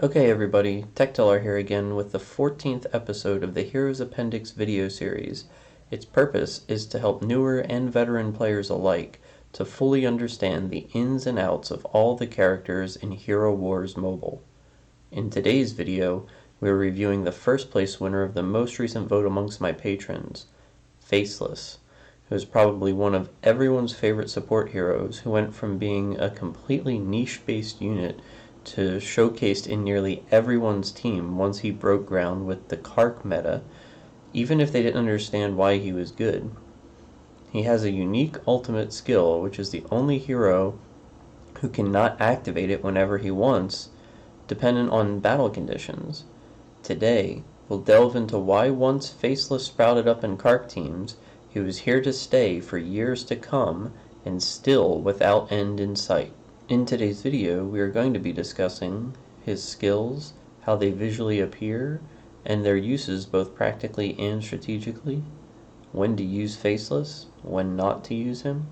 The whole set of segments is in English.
Okay everybody, TechTeller here again with the 14th episode of the Heroes Appendix video series. Its purpose is to help newer and veteran players alike to fully understand the ins and outs of all the characters in Hero Wars Mobile. In today's video, we are reviewing the first place winner of the most recent vote amongst my patrons, Faceless, who is probably one of everyone's favorite support heroes who went from being a completely niche-based unit to showcased in nearly everyone's team once he broke ground with the Kark meta, even if they didn't understand why he was good. He has a unique ultimate skill, which is the only hero who cannot activate it whenever he wants, dependent on battle conditions. Today, we'll delve into why once Faceless sprouted up in Kark teams, he was here to stay for years to come, and still without end in sight. In today's video, we are going to be discussing his skills, how they visually appear, and their uses both practically and strategically, when to use Faceless, when not to use him,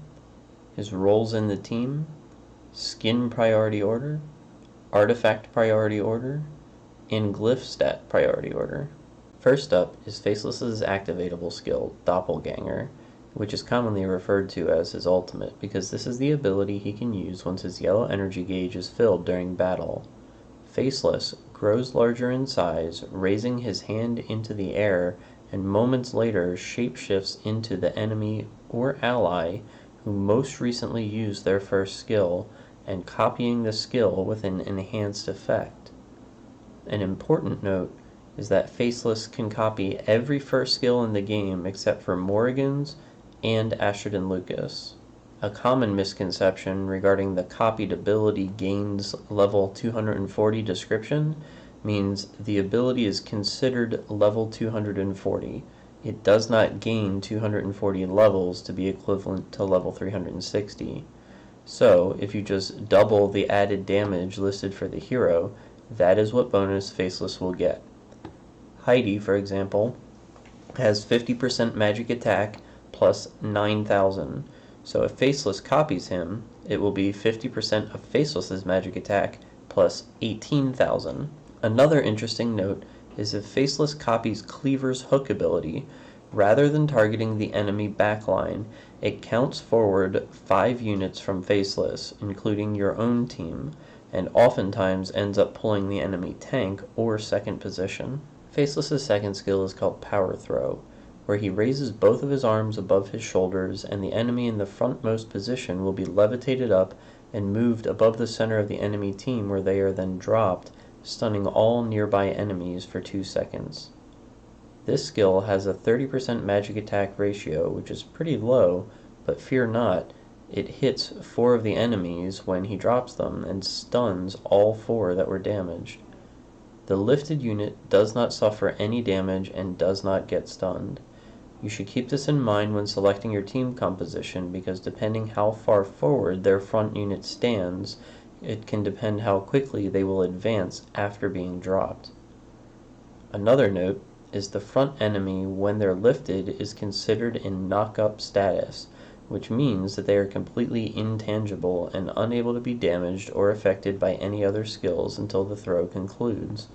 his roles in the team, skin priority order, artifact priority order, and glyph stat priority order. First up is Faceless's activatable skill, Doppelganger, which is commonly referred to as his ultimate, because this is the ability he can use once his yellow energy gauge is filled during battle. Faceless grows larger in size, raising his hand into the air, and moments later shapeshifts into the enemy or ally who most recently used their first skill, and copying the skill with an enhanced effect. An important note is that Faceless can copy every first skill in the game except for Morrigan's and Astrid and Lucas. A common misconception regarding the copied ability gains level 240 description means the ability is considered level 240. It does not gain 240 levels to be equivalent to level 360. So, if you just double the added damage listed for the hero, that is what bonus Faceless will get. Heidi, for example, has 50% magic attack plus 9,000. So if Faceless copies him, it will be 50% of Faceless's magic attack plus 18,000. Another interesting note is if Faceless copies Cleaver's hook ability, rather than targeting the enemy backline, it counts forward 5 units from Faceless, including your own team, and oftentimes ends up pulling the enemy tank or second position. Faceless's second skill is called Power Throw, where he raises both of his arms above his shoulders, and the enemy in the frontmost position will be levitated up and moved above the center of the enemy team, where they are then dropped, stunning all nearby enemies for 2 seconds. This skill has a 30% magic attack ratio, which is pretty low, but fear not, it hits 4 of the enemies when he drops them and stuns all 4 that were damaged. The lifted unit does not suffer any damage and does not get stunned. You should keep this in mind when selecting your team composition, because depending how far forward their front unit stands, it can depend how quickly they will advance after being dropped. Another note is the front enemy, when they're lifted, is considered in knock-up status, which means that they are completely intangible and unable to be damaged or affected by any other skills until the throw concludes.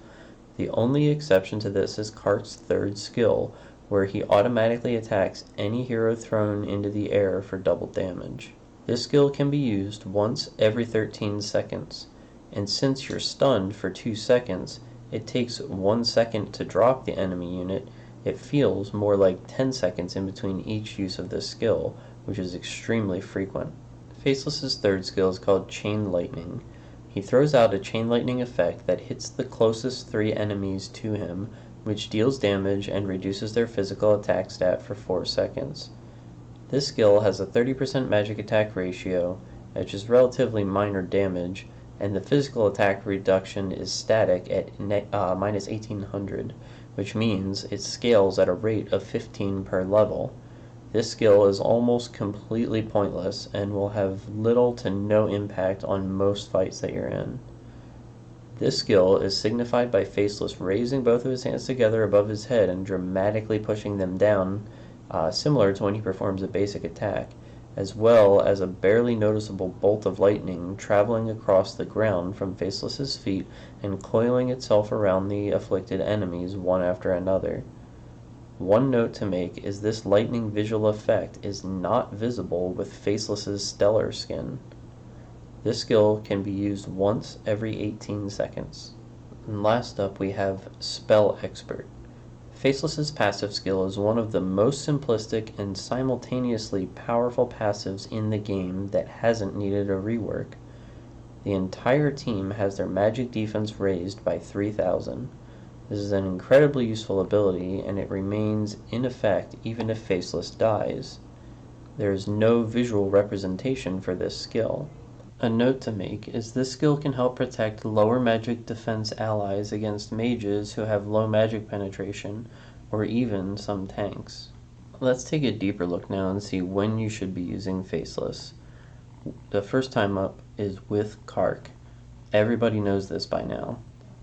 The only exception to this is Kark's third skill, where he automatically attacks any hero thrown into the air for double damage. This skill can be used once every 13 seconds, and since you're stunned for 2 seconds, it takes 1 second to drop the enemy unit. It feels more like 10 seconds in between each use of this skill, which is extremely frequent. Faceless's third skill is called Chain Lightning. He throws out a chain lightning effect that hits the closest 3 enemies to him, which deals damage and reduces their physical attack stat for 4 seconds. This skill has a 30% magic attack ratio, which is relatively minor damage, and the physical attack reduction is static at minus 1800, which means it scales at a rate of 15 per level. This skill is almost completely pointless and will have little to no impact on most fights that you're in. This skill is signified by Faceless raising both of his hands together above his head and dramatically pushing them down, similar to when he performs a basic attack, as well as a barely noticeable bolt of lightning traveling across the ground from Faceless's feet and coiling itself around the afflicted enemies one after another. One note to make is this lightning visual effect is not visible with Faceless's stellar skin. This skill can be used once every 18 seconds. And last up we have Spell Expert. Faceless's passive skill is one of the most simplistic and simultaneously powerful passives in the game that hasn't needed a rework. The entire team has their magic defense raised by 3,000. This is an incredibly useful ability, and it remains in effect even if Faceless dies. There is no visual representation for this skill. A note to make is this skill can help protect lower magic defense allies against mages who have low magic penetration, or even some tanks. Let's take a deeper look now and see when you should be using Faceless. The first time up is with Kark. Everybody knows this by now.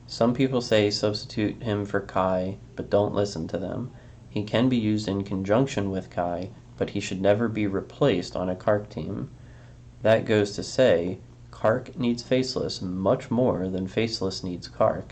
Some people say substitute him for Kai, but don't listen to them. He can be used in conjunction with Kai, but he should never be replaced on a Kark team. That goes to say, Kark needs Faceless much more than Faceless needs Kark.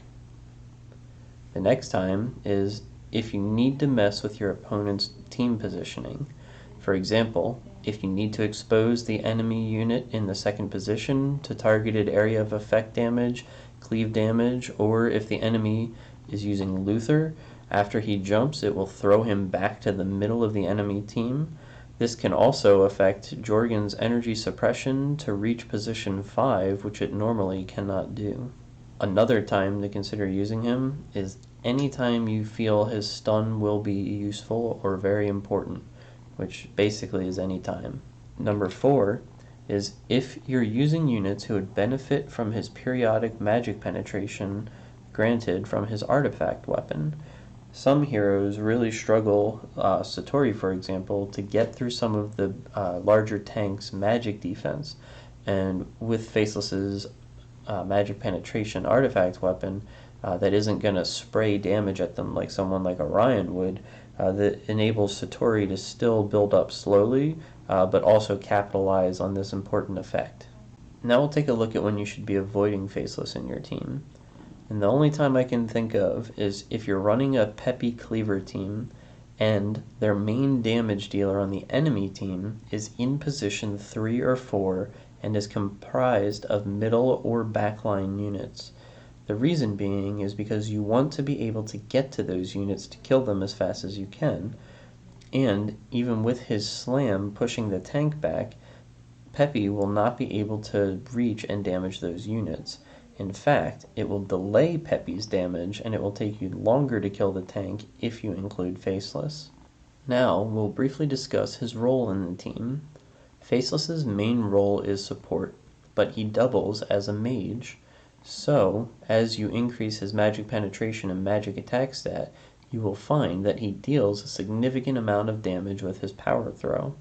The next time is if you need to mess with your opponent's team positioning. For example, if you need to expose the enemy unit in the second position to targeted area of effect damage, cleave damage, or if the enemy is using Luther, after he jumps it will throw him back to the middle of the enemy team. This can also affect Jorgen's energy suppression to reach position 5, which it normally cannot do. Another time to consider using him is anytime you feel his stun will be useful or very important, which basically is any time. Number 4 is if you're using units who would benefit from his periodic magic penetration granted from his artifact weapon. Some heroes really struggle, Satori for example, to get through some of the larger tanks' magic defense, and with Faceless's magic penetration artifact weapon that isn't going to spray damage at them like someone like Orion would, that enables Satori to still build up slowly, but also capitalize on this important effect. Now we'll take a look at when you should be avoiding Faceless in your team. And the only time I can think of is if you're running a Peppy Cleaver team and their main damage dealer on the enemy team is in position 3 or 4 and is comprised of middle or backline units. The reason being is because you want to be able to get to those units to kill them as fast as you can, and even with his slam pushing the tank back, Peppy will not be able to reach and damage those units. In fact, it will delay Peppy's damage and it will take you longer to kill the tank if you include Faceless. Now, we'll briefly discuss his role in the team. Faceless's main role is support, but he doubles as a mage. So, as you increase his magic penetration and magic attack stat, you will find that he deals a significant amount of damage with his power throw.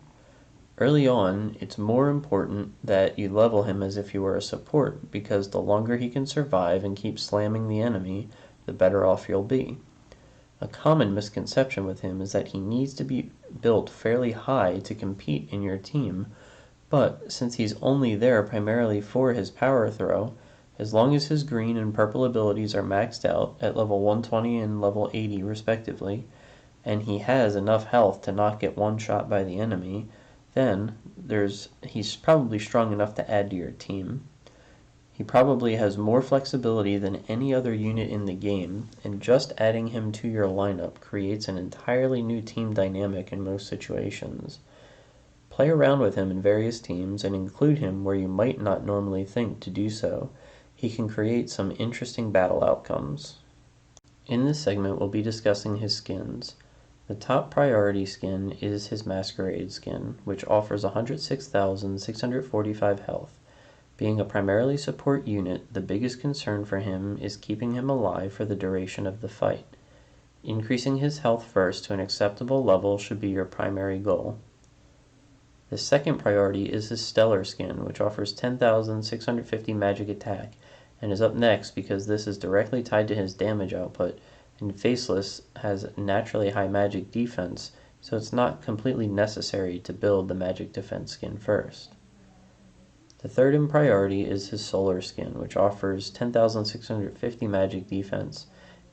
Early on, it's more important that you level him as if you were a support, because the longer he can survive and keep slamming the enemy, the better off you'll be. A common misconception with him is that he needs to be built fairly high to compete in your team, but since he's only there primarily for his power throw, as long as his green and purple abilities are maxed out at level 120 and level 80 respectively, and he has enough health to not get one shot by the enemy, then he's probably strong enough to add to your team. He probably has more flexibility than any other unit in the game, and just adding him to your lineup creates an entirely new team dynamic in most situations. Play around with him in various teams and include him where you might not normally think to do so. He can create some interesting battle outcomes. In this segment, we'll be discussing his skins. The top priority skin is his Masquerade skin, which offers 106,645 health. Being a primarily support unit, the biggest concern for him is keeping him alive for the duration of the fight. Increasing his health first to an acceptable level should be your primary goal. The second priority is his Stellar skin, which offers 10,650 magic attack, and is up next because this is directly tied to his damage output, and Faceless has naturally high magic defense so it's not completely necessary to build the magic defense skin first. The third in priority is his solar skin, which offers 10,650 magic defense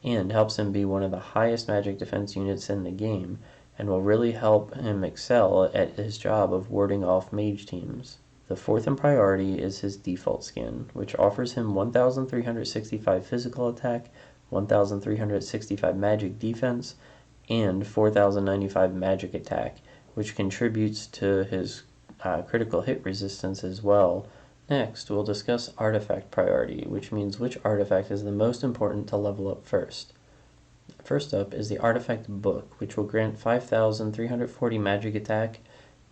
and helps him be one of the highest magic defense units in the game, and will really help him excel at his job of warding off mage teams. The fourth in priority is his default skin, which offers him 1,365 physical attack, 1,365 magic defense, and 4,095 magic attack, which contributes to his critical hit resistance as well. Next, we'll discuss artifact priority, which means which artifact is the most important to level up first. First up is the artifact book, which will grant 5,340 magic attack,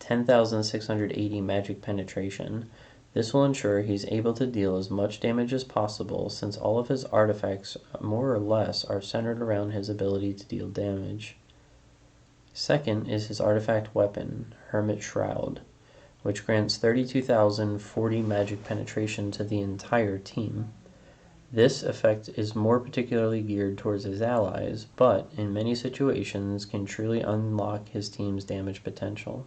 10,680 magic penetration. This will ensure he's able to deal as much damage as possible, since all of his artifacts more or less are centered around his ability to deal damage. Second is his artifact weapon, Hermit Shroud, which grants 32,040 magic penetration to the entire team. This effect is more particularly geared towards his allies, but in many situations can truly unlock his team's damage potential.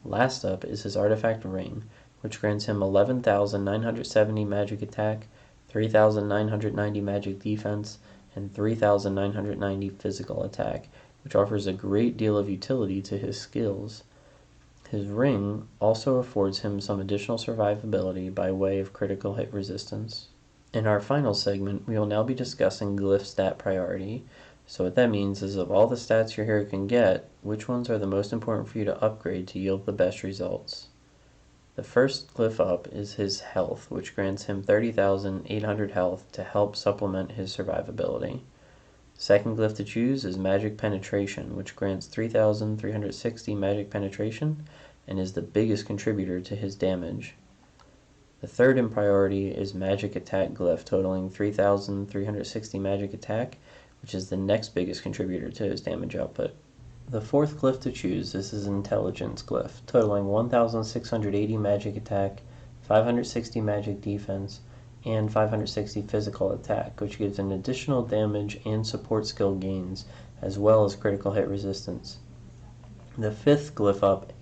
Last up is his artifact ring, which grants him 11,970 magic attack, 3,990 magic defense, and 3,990 physical attack, which offers a great deal of utility to his skills. His ring also affords him some additional survivability by way of critical hit resistance. In our final segment, we will now be discussing glyph stat priority. So what that means is, of all the stats your hero can get, which ones are the most important for you to upgrade to yield the best results. The first glyph up is his health, which grants him 30,800 health to help supplement his survivability. Second glyph to choose is magic penetration, which grants 3,360 magic penetration and is the biggest contributor to his damage. The third in priority is magic attack glyph, totaling 3,360 magic attack, which is the next biggest contributor to his damage output. The fourth glyph to choose is his intelligence glyph, totaling 1,680 magic attack, 560 magic defense, and 560 physical attack, which gives an additional damage and support skill gains, as well as critical hit resistance. The fifth glyph up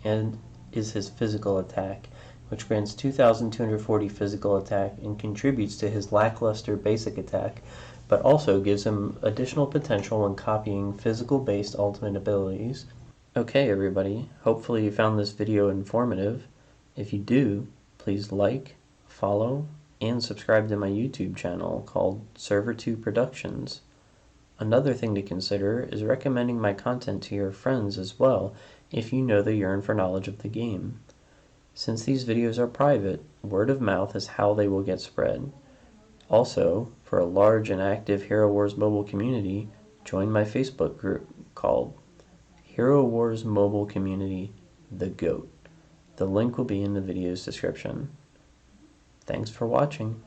is his physical attack, which grants 2,240 physical attack and contributes to his lackluster basic attack, but also gives him additional potential when copying physical-based ultimate abilities. Okay everybody, hopefully you found this video informative. If you do, please like, follow, and subscribe to my YouTube channel called Server 2 Productions. Another thing to consider is recommending my content to your friends as well if you know they yearn for knowledge of the game. Since these videos are private, word of mouth is how they will get spread. Also, for a large and active Hero Wars mobile community, join my Facebook group called Hero Wars Mobile Community, The GOAT. The link will be in the video's description. Thanks for watching.